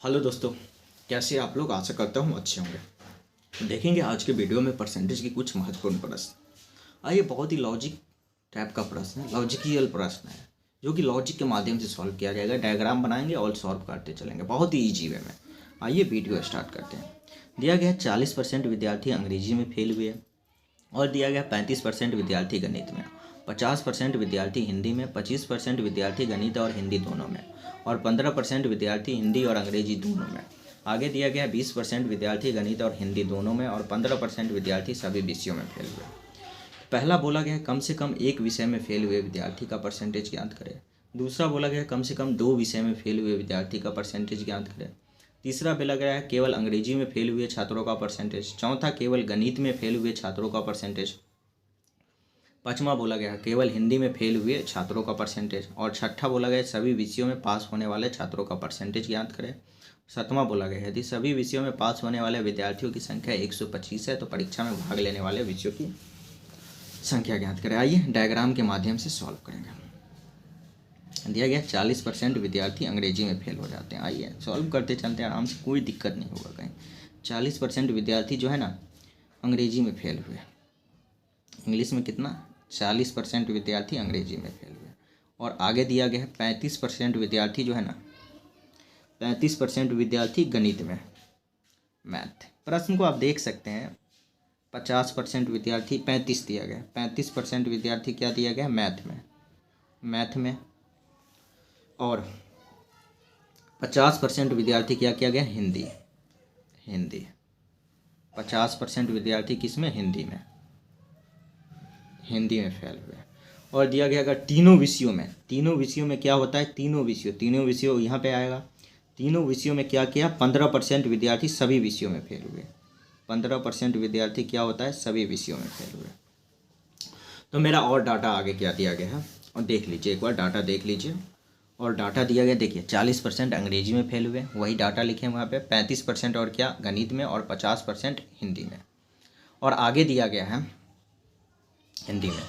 Hello दोस्तों, कैसे आप लोग? आशा करता हूँ अच्छे होंगे। देखेंगे आज के वीडियो में परसेंटेज की कुछ महत्वपूर्ण प्रश्न। आइए, बहुत ही लॉजिक टाइप का प्रश्न है, लॉजिकल प्रश्न है जो कि लॉजिक के माध्यम से सॉल्व किया जाएगा। डायग्राम बनाएंगे और सॉल्व करते चलेंगे बहुत ही ईजी वे में। आइए वीडियो स्टार्ट करते हैं। दिया गया 40% विद्यार्थी अंग्रेजी में फेल हुए और दिया गया 35% विद्यार्थी गणित में, 50% विद्यार्थी हिंदी में, 25% विद्यार्थी गणित और हिंदी दोनों में और 15% विद्यार्थी हिंदी और अंग्रेजी दोनों में। आगे दिया गया 20% विद्यार्थी गणित और हिंदी दोनों में और 15% विद्यार्थी सभी विषयों में फेल हुए। पहला बोला गया कम से कम एक विषय में फेल हुए विद्यार्थी का परसेंटेज ज्ञात करें। दूसरा बोला गया कम से कम 2 विषय में फेल हुए विद्यार्थी का परसेंटेज ज्ञात करें। तीसरा बोला गया है केवल अंग्रेजी में फेल हुए छात्रों का परसेंटेज। चौथा केवल गणित में फेल हुए छात्रों का परसेंटेज। पांचवा बोला गया केवल हिंदी में फेल हुए छात्रों का परसेंटेज। और छठा बोला गया सभी विषयों में पास होने वाले छात्रों का परसेंटेज ज्ञात करें। सातवां बोला गया यदि सभी विषयों में पास होने वाले विद्यार्थियों की संख्या 125 है तो परीक्षा में भाग लेने वाले विषयों की संख्या ज्ञात करें। आइए डायग्राम के माध्यम से सॉल्व करेंगे। दिया गया 40% विद्यार्थी अंग्रेजी में फेल हो जाते हैं। आइए सॉल्व करते चलते हैं आराम से, कोई दिक्कत नहीं होगा कहीं। 40% विद्यार्थी जो है ना अंग्रेजी में फेल हुए। इंग्लिश में कितना? 40% विद्यार्थी अंग्रेजी में फेल हुए। और आगे दिया गया है 35% विद्यार्थी जो है ना 35% विद्यार्थी गणित में, मैथ। प्रश्न को आप देख सकते हैं 50% विद्यार्थी 35 दिया गया, 35% विद्यार्थी क्या दिया गया? मैथ में। और 50% विद्यार्थी क्या किया गया? हिंदी। 50% विद्यार्थी किस में? हिंदी में फेल हुए। और दिया गया अगर तीनों विषयों में क्या होता है? तीनों विषयों यहाँ पे आएगा। तीनों विषयों में क्या किया? 15% विद्यार्थी सभी विषयों में फेल हुए। 15% विद्यार्थी क्या होता है? सभी विषयों में फेल हुए। तो मेरा और डाटा आगे क्या दिया गया है और देख लीजिए, एक बार डाटा देख लीजिए। और डाटा दिया गया देखिए 40% अंग्रेजी में फेल हुए, वही डाटा लिखे वहाँ पे। 35% और क्या? गणित में। और 50% हिंदी में। और आगे दिया गया है हिंदी में।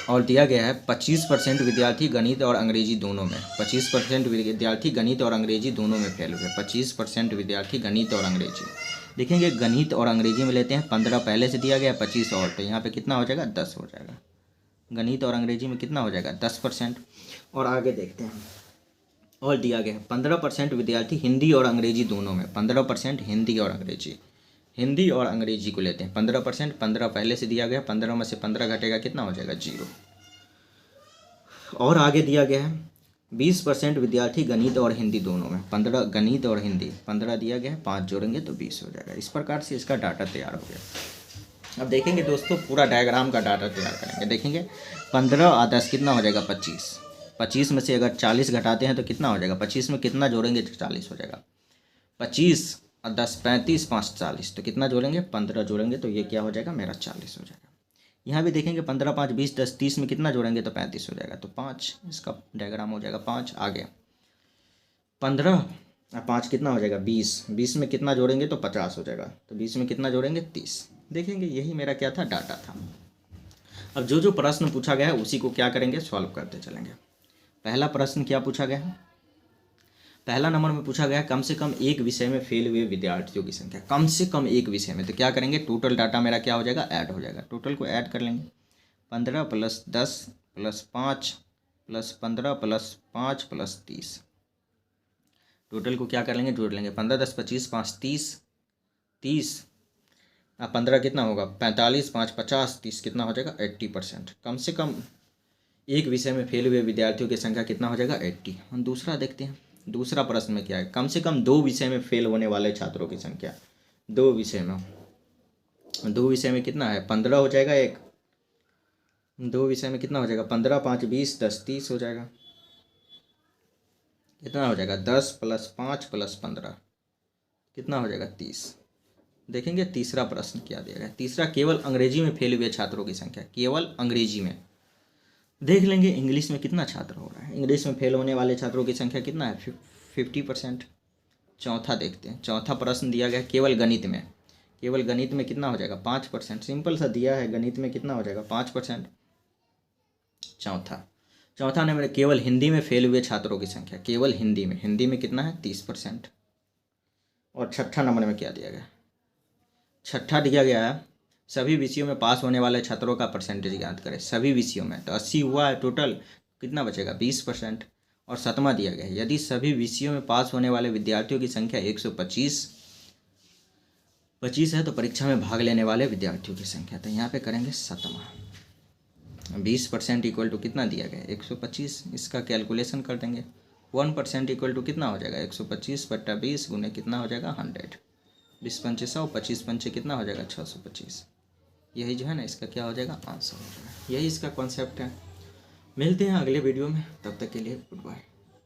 और दिया गया है 25% विद्यार्थी गणित और अंग्रेजी दोनों में। 25% विद्यार्थी गणित और अंग्रेजी दोनों में फेल हुए। 25% विद्यार्थी गणित और अंग्रेजी। देखेंगे गणित और अंग्रेजी में लेते हैं 15 पहले से दिया गया, 25 और, तो यहाँ पे कितना हो जाएगा? 10 हो जाएगा। गणित और अंग्रेजी में कितना हो जाएगा? 10%। और आगे देखते हैं। और दिया गया है 15% विद्यार्थी हिंदी और अंग्रेजी दोनों में। 15% हिंदी और अंग्रेजी को लेते हैं 15%। 15 पहले से दिया गया, 15 में से 15 घटेगा, कितना हो जाएगा? 0। और आगे दिया गया है 20% विद्यार्थी गणित और हिंदी दोनों में। 15 गणित और हिंदी, 15 दिया गया है, 5 जोड़ेंगे तो 20 हो जाएगा। इस प्रकार से इसका डाटा तैयार हो गया। अब देखेंगे दोस्तों, पूरा डायग्राम का डाटा तैयार करेंगे। देखेंगे 15 और 10 कितना हो जाएगा? 25। 25 में से अगर 40 घटाते हैं तो कितना हो जाएगा? 25 में कितना जोड़ेंगे तो 40 हो जाएगा। 25 और 10 35, 5 40, तो कितना जोड़ेंगे? 15 जोड़ेंगे तो ये क्या हो जाएगा? मेरा 40 हो जाएगा। यहाँ भी देखेंगे 15 5 20 10 30 में कितना जोड़ेंगे तो 35 हो जाएगा, तो 5 इसका डायग्राम हो जाएगा। 5 आगे 15 और 5 कितना हो जाएगा? 20। 20 में कितना जोड़ेंगे तो 50 हो जाएगा, तो 20 में कितना जोड़ेंगे? 30। देखेंगे यही मेरा क्या था? डाटा था। अब जो प्रश्न पूछा गया है उसी को क्या करेंगे? सॉल्व करते चलेंगे। पहला प्रश्न क्या पूछा गया है? पहला नंबर में पूछा गया कम से कम एक विषय में फेल हुए विद्यार्थियों की संख्या। कम से कम एक विषय में, तो क्या करेंगे? टोटल डाटा मेरा क्या हो जाएगा? ऐड हो जाएगा। टोटल को ऐड कर लेंगे। 15 + 10 + 5 + 15 + 5 + 30। टोटल को क्या कर लेंगे? जोड़ लेंगे। 15 10 25 5 30, 30 अब 15 कितना होगा? 45, 5 50, 30 कितना हो जाएगा? 80%। कम से कम एक विषय में फेल हुए विद्यार्थियों की संख्या कितना हो जाएगा? 80। हम दूसरा देखते हैं। दूसरा प्रश्न में क्या है? कम से कम 2 विषय में फेल होने वाले छात्रों की संख्या। 2 विषय में कितना है? 15 हो जाएगा। 2 विषय में कितना हो जाएगा? 15 5 20 10 30 हो जाएगा। कितना हो जाएगा? 10 + 5 + 15 कितना हो जाएगा? 30। देखेंगे तीसरा प्रश्न क्या दिया गया। तीसरा केवल अंग्रेजी में फेल हुए छात्रों की संख्या। केवल अंग्रेजी में देख लेंगे। इंग्लिश में कितना छात्र हो रहा है? इंग्लिश में फेल होने वाले छात्रों की संख्या कितना है? 50%। चौथा देखते हैं। चौथा प्रश्न दिया गया केवल गणित में। केवल गणित में कितना हो जाएगा? 5%। सिंपल सा दिया है, गणित में कितना हो जाएगा? 5%। चौथा नंबर केवल हिंदी में फेल हुए छात्रों की संख्या। केवल हिंदी में कितना है? 30%। और छठा नंबर में क्या दिया गया? छठा दिया गया है सभी विषयों में पास होने वाले छात्रों का परसेंटेज ज्ञात करें। सभी विषयों में तो 80 हुआ है टोटल, कितना बचेगा? 20%। और सातवां दिया गया है यदि सभी विषयों में पास होने वाले विद्यार्थियों की संख्या 125 है तो परीक्षा में भाग लेने वाले विद्यार्थियों की संख्या, तो यहाँ पे करेंगे सातवां। 20% इक्वल टू कितना दिया गया? 125। इसका कैलकुलेशन कर देंगे। 1% इक्वल टू कितना हो जाएगा? 125/20 गुने कितना हो जाएगा? 100। 20 पंचे 100, 25 पंचे कितना हो जाएगा? 625। यही जो है ना इसका क्या हो जाएगा? आंसर हो जाएगा। यही इसका कॉन्सेप्ट है। मिलते हैं अगले वीडियो में, तब तक के लिए गुड बाय।